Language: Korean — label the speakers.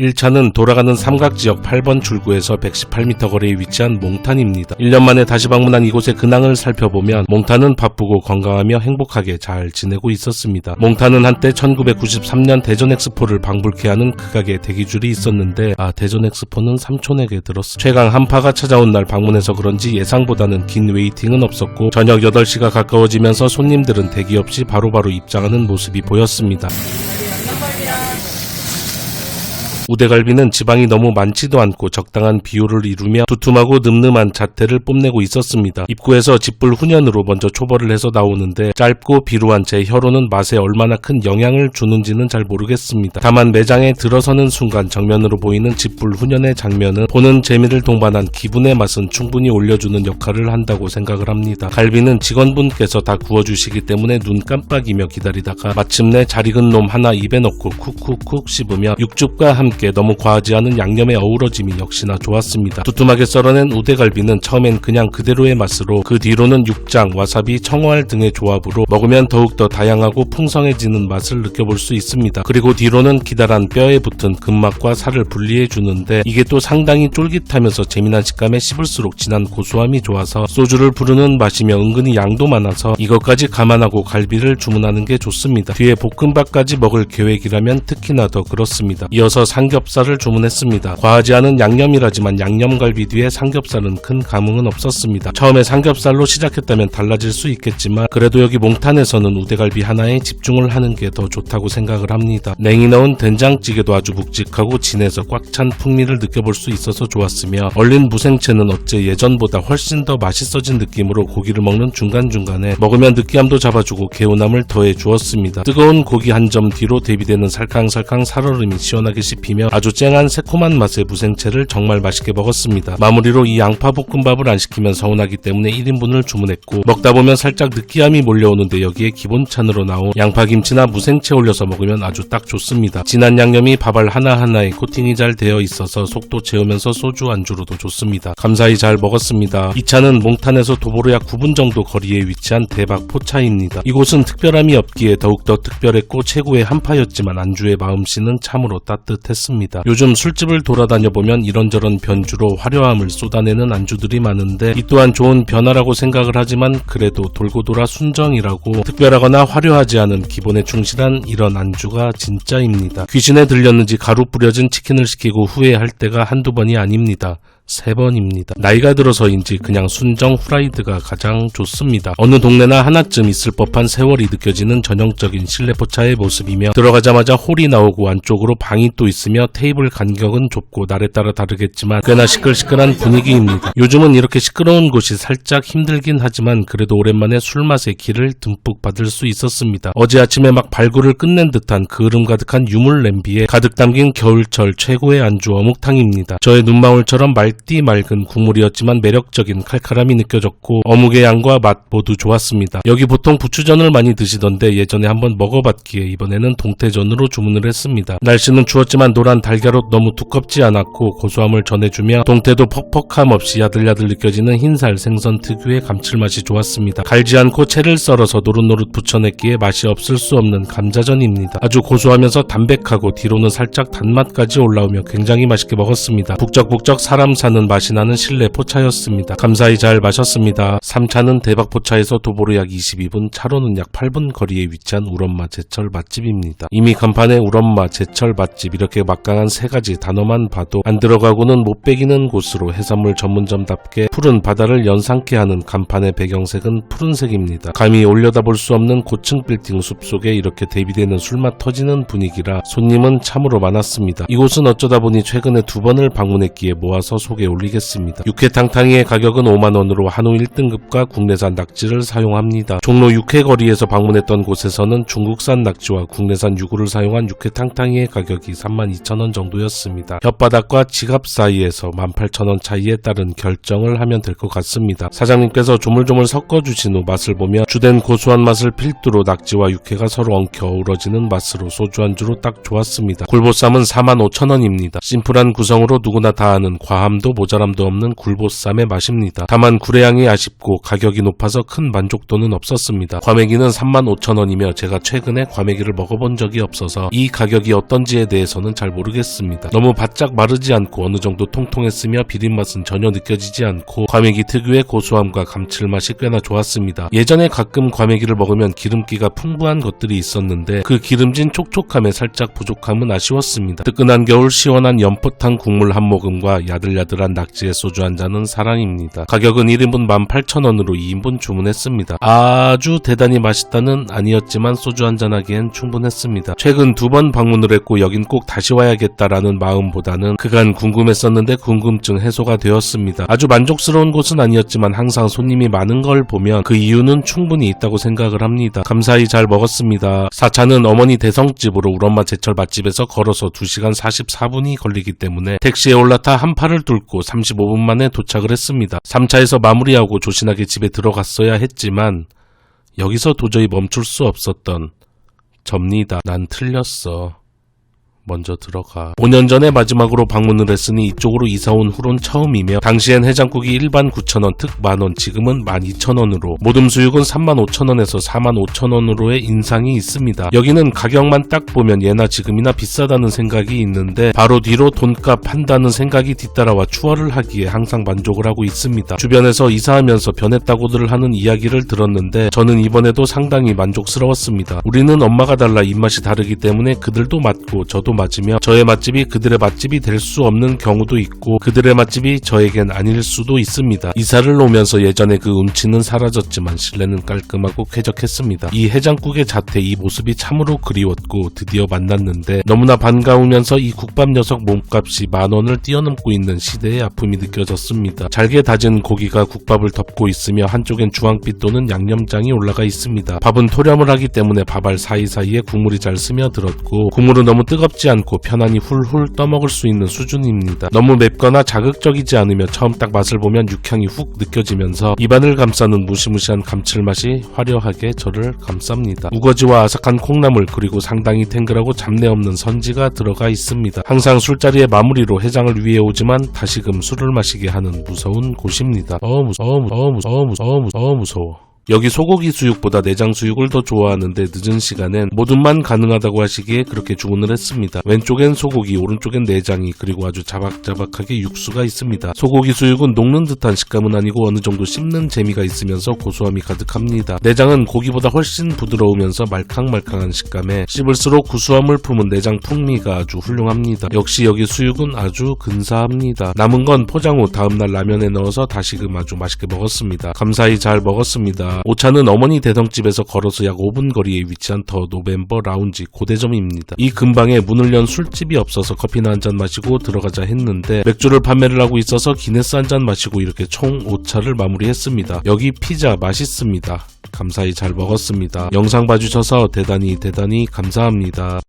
Speaker 1: 1차는 돌아가는 삼각지역 8번 출구에서 118m 거리에 위치한 몽탄입니다. 1년 만에 다시 방문한 이곳의 근황을 살펴보면 몽탄은 바쁘고 건강하며 행복하게 잘 지내고 있었습니다. 몽탄은 한때 1993년 대전 엑스포를 방불케 하는 극악의 대기줄이 있었는데 대전 엑스포는 삼촌에게 들었어. 최강 한파가 찾아온 날 방문해서 그런지 예상보다는 긴 웨이팅은 없었고 저녁 8시가 가까워지면서 손님들은 대기 없이 바로바로 입장하는 모습이 보였습니다. 우대갈비는 지방이 너무 많지도 않고 적당한 비율을 이루며 두툼하고 늠름한 자태를 뽐내고 있었습니다. 입구에서 짓불 훈연으로 먼저 초벌을 해서 나오는데 짧고 비루한 제 혀로는 맛에 얼마나 큰 영향을 주는지는 잘 모르겠습니다. 다만 매장에 들어서는 순간 정면으로 보이는 짓불 훈연의 장면은 보는 재미를 동반한 기분의 맛은 충분히 올려주는 역할을 한다고 생각을 합니다. 갈비는 직원분께서 다 구워주시기 때문에 눈 깜빡이며 기다리다가 마침내 잘 익은 놈 하나 입에 넣고 쿡쿡쿡 씹으며 육즙과 함께 너무 과하지 않은 양념의 어우러짐이 역시나 좋았습니다. 두툼하게 썰어낸 우대갈비는 처음엔 그냥 그대로의 맛으로 그 뒤로는 육장, 와사비, 청어알 등의 조합으로 먹으면 더욱더 다양하고 풍성해지는 맛을 느껴볼 수 있습니다. 그리고 뒤로는 기다란 뼈에 붙은 근막과 살을 분리해 주는데 이게 또 상당히 쫄깃하면서 재미난 식감에 씹을수록 진한 고소함이 좋아서 소주를 부르는 맛이며 은근히 양도 많아서 이것까지 감안하고 갈비를 주문하는 게 좋습니다. 뒤에 볶음밥까지 먹을 계획이라면 특히나 더 그렇습니다. 이어서 삼겹살을 주문했습니다. 과하지 않은 양념이라지만 양념갈비 뒤에 삼겹살은 큰 감흥은 없었습니다. 처음에 삼겹살로 시작했다면 달라질 수 있겠지만 그래도 여기 몽탄에서는 우대갈비 하나에 집중을 하는 게 더 좋다고 생각을 합니다. 냉이 넣은 된장찌개도 아주 묵직하고 진해서 꽉 찬 풍미를 느껴볼 수 있어서 좋았으며 얼린 무생채는 어째 예전보다 훨씬 더 맛있어진 느낌으로 고기를 먹는 중간중간에 먹으면 느끼함도 잡아주고 개운함을 더해 주었습니다. 뜨거운 고기 한 점 뒤로 대비되는 살캉살캉 살얼음이 시원하게 씹히며 아주 쨍한 새콤한 맛의 무생채를 정말 맛있게 먹었습니다. 마무리로 이 양파볶음밥을 안 시키면 서운하기 때문에 1인분을 주문했고 먹다 보면 살짝 느끼함이 몰려오는데 여기에 기본찬으로 나온 양파김치나 무생채 올려서 먹으면 아주 딱 좋습니다. 진한 양념이 밥알 하나하나에 코팅이 잘 되어 있어서 속도 채우면서 소주 안주로도 좋습니다. 감사히 잘 먹었습니다. 2차는 몽탄에서 도보로 약 9분 정도 거리에 위치한 대박 포차입니다. 이곳은 특별함이 없기에 더욱더 특별했고 최고의 한파였지만 안주의 마음씨는 참으로 따뜻했습니다. 요즘 술집을 돌아다녀보면 이런저런 변주로 화려함을 쏟아내는 안주들이 많은데 이 또한 좋은 변화라고 생각을 하지만 그래도 돌고 돌아 순정이라고 특별하거나 화려하지 않은 기본에 충실한 이런 안주가 진짜입니다. 귀신에 들렸는지 가루 뿌려진 치킨을 시키고 후회할 때가 한두 번이 아닙니다. 3번입니다. 나이가 들어서인지 그냥 순정 후라이드가 가장 좋습니다. 어느 동네나 하나쯤 있을 법한 세월이 느껴지는 전형적인 실내포차의 모습이며 들어가자마자 홀이 나오고 안쪽으로 방이 또 있으며 테이블 간격은 좁고 날에 따라 다르겠지만 꽤나 시끌시끌한 분위기입니다. 요즘은 이렇게 시끄러운 곳이 살짝 힘들긴 하지만 그래도 오랜만에 술맛의 기를 듬뿍 받을 수 있었습니다. 어제 아침에 막 발굴을 끝낸 듯한 그을음 가득한 유물 냄비에 가득 담긴 겨울철 최고의 안주 어묵탕입니다. 저의 눈망울처럼 맑디 맑은 국물이었지만 매력적인 칼칼함이 느껴졌고 어묵의 양과 맛 모두 좋았습니다. 여기 보통 부추전을 많이 드시던데 예전에 한번 먹어봤기에 이번에는 동태전으로 주문을 했습니다. 날씨는 추웠지만 노란 달걀옷 너무 두껍지 않았고 고소함을 전해주며 동태도 퍽퍽함 없이 야들야들 느껴지는 흰살 생선 특유의 감칠맛이 좋았습니다. 갈지 않고 채를 썰어서 노릇노릇 부쳐냈기에 맛이 없을 수 없는 감자전입니다. 아주 고소하면서 담백하고 뒤로는 살짝 단맛까지 올라오며 굉장히 맛있게 먹었습니다. 북적북적 사람 사는 맛이 나는 실내 포차였습니다. 감사히 잘 마셨습니다. 3차는 대박 포차에서 도보로 약 22분, 차로는 약 8분 거리에 위치한 우엄마 제철 맛집입니다. 이미 간판에 우엄마 제철 맛집 이렇게 막강한 3가지 단어만 봐도 안 들어가고는 못 빼기는 곳으로 해산물 전문점답게 푸른 바다를 연상케 하는 간판의 배경색은 푸른색입니다. 감히 올려다볼 수 없는 고층 빌딩 숲속에 이렇게 대비되는 술맛 터지는 분위기라 손님은 참으로 많았습니다. 이곳은 어쩌다 보니 최근에 2번을 방문했기에 모아서 소개 올리겠습니다. 육회탕탕이의 가격은 5만원으로 한우 1등급과 국내산 낙지를 사용합니다. 종로 육회거리에서 방문했던 곳에서는 중국산 낙지와 국내산 유구를 사용한 육회탕탕이의 가격이 32,000원 정도였습니다. 혓바닥과 지갑 사이에서 18,000원 차이에 따른 결정을 하면 될 것 같습니다. 사장님께서 조물조물 섞어주신 후 맛을 보며 주된 고소한 맛을 필두로 낙지와 육회가 서로 엉켜 어우러지는 맛으로 소주 안주로 딱 좋았습니다. 굴보쌈은 45,000원입니다. 심플한 구성으로 누구나 다 아는 과함 짬도 모자람도 없는 굴보쌈의 맛입니다. 다만 굴의 양이 아쉽고 가격이 높아서 큰 만족도는 없었습니다. 과메기는 35,000원이며 제가 최근에 과메기를 먹어본 적이 없어서 이 가격이 어떤지에 대해서는 잘 모르겠습니다. 너무 바짝 마르지 않고 어느 정도 통통했으며 비린맛은 전혀 느껴지지 않고 과메기 특유의 고소함과 감칠맛이 꽤나 좋았습니다. 예전에 가끔 과메기를 먹으면 기름기가 풍부한 것들이 있었는데 그 기름진 촉촉함에 살짝 부족함은 아쉬웠습니다. 뜨끈한 겨울 시원한 연포탕 국물 한 모금과 야들야들한 낙지의 소주 한 잔은 사랑입니다. 가격은 1인분 18,000원으로 2인분 주문했습니다. 아주 대단히 맛있다는 아니었지만 소주 한 잔 하기엔 충분했습니다. 최근 2번 방문을 했고 여긴 꼭 다시 와야겠다라는 마음보다는 그간 궁금했었는데 궁금증 해소가 되었습니다. 아주 만족스러운 곳은 아니었지만 항상 손님이 많은 걸 보면 그 이유는 충분히 있다고 생각을 합니다. 감사히 잘 먹었습니다. 4차는 어머니 대성집으로 우엄마 제철 맛집에서 걸어서 2시간 44분이 걸리기 때문에 택시에 올라타 한파를 뚫고 35분 만에 도착을 했습니다. 3차에서 마무리하고 조신하게 집에 들어갔어야 했지만 여기서 도저히 멈출 수 없었던 접니다. 난 틀렸어. 먼저 들어가. 5년 전에 마지막으로 방문을 했으니 이쪽으로 이사온 후론 처음이며 당시엔 해장국이 일반 9,000원, 특 만원, 지금은 12,000원으로 모듬 수육은 35,000원에서 45,000원으로의 인상이 있습니다. 여기는 가격만 딱 보면 예나 지금이나 비싸다는 생각이 있는데 바로 뒤로 돈값 한다는 생각이 뒤따라와 추월을 하기에 항상 만족을 하고 있습니다. 주변에서 이사하면서 변했다고들 하는 이야기를 들었는데 저는 이번에도 상당히 만족스러웠습니다. 우리는 엄마가 달라 입맛이 다르기 때문에 그들도 맞고 저도 맞으며 저의 맛집이 그들의 맛집이 될 수 없는 경우도 있고 그들의 맛집이 저에겐 아닐 수도 있습니다. 이사를 오면서 예전에 그 운치는 사라졌지만 실내는 깔끔하고 쾌적했습니다. 이 해장국의 자태, 이 모습이 참으로 그리웠고 드디어 만났는데 너무나 반가우면서 이 국밥 녀석 몸값이 10,000원을 뛰어넘고 있는 시대의 아픔이 느껴졌습니다. 잘게 다진 고기가 국밥을 덮고 있으며 한쪽엔 주황빛 또는 양념장이 올라가 있습니다. 밥은 토렴을 하기 때문에 밥알 사이사이에 국물이 잘 스며들었고 국물은 너무 뜨겁지 않고 편안히 훌훌 떠먹을 수 있는 수준입니다. 너무 맵거나 자극적이지 않으며 처음 딱 맛을 보면 육향이 훅 느껴지면서 입안을 감싸는 무시무시한 감칠맛이 화려하게 저를 감쌉니다. 우거지와 아삭한 콩나물 그리고 상당히 탱글하고 잡내 없는 선지가 들어가 있습니다. 항상 술자리의 마무리로 해장을 위해 오지만 다시금 술을 마시게 하는 무서운 곳입니다. 무서워. 여기 소고기 수육보다 내장 수육을 더 좋아하는데 늦은 시간엔 모둠만 가능하다고 하시기에 그렇게 주문을 했습니다. 왼쪽엔 소고기, 오른쪽엔 내장이 그리고 아주 자박자박하게 육수가 있습니다. 소고기 수육은 녹는 듯한 식감은 아니고 어느 정도 씹는 재미가 있으면서 고소함이 가득합니다. 내장은 고기보다 훨씬 부드러우면서 말캉말캉한 식감에 씹을수록 구수함을 품은 내장 풍미가 아주 훌륭합니다. 역시 여기 수육은 아주 근사합니다. 남은 건 포장 후 다음날 라면에 넣어서 다시금 아주 맛있게 먹었습니다. 감사히 잘 먹었습니다. 5차는 어머니 대성집에서 걸어서 약 5분 거리에 위치한 더 노벤버 라운지 고대점입니다. 이 근방에 문을 연 술집이 없어서 커피나 한잔 마시고 들어가자 했는데 맥주를 판매를 하고 있어서 기네스 한잔 마시고 이렇게 총 5차를 마무리했습니다. 여기 피자 맛있습니다. 감사히 잘 먹었습니다. 영상 봐주셔서 대단히 감사합니다.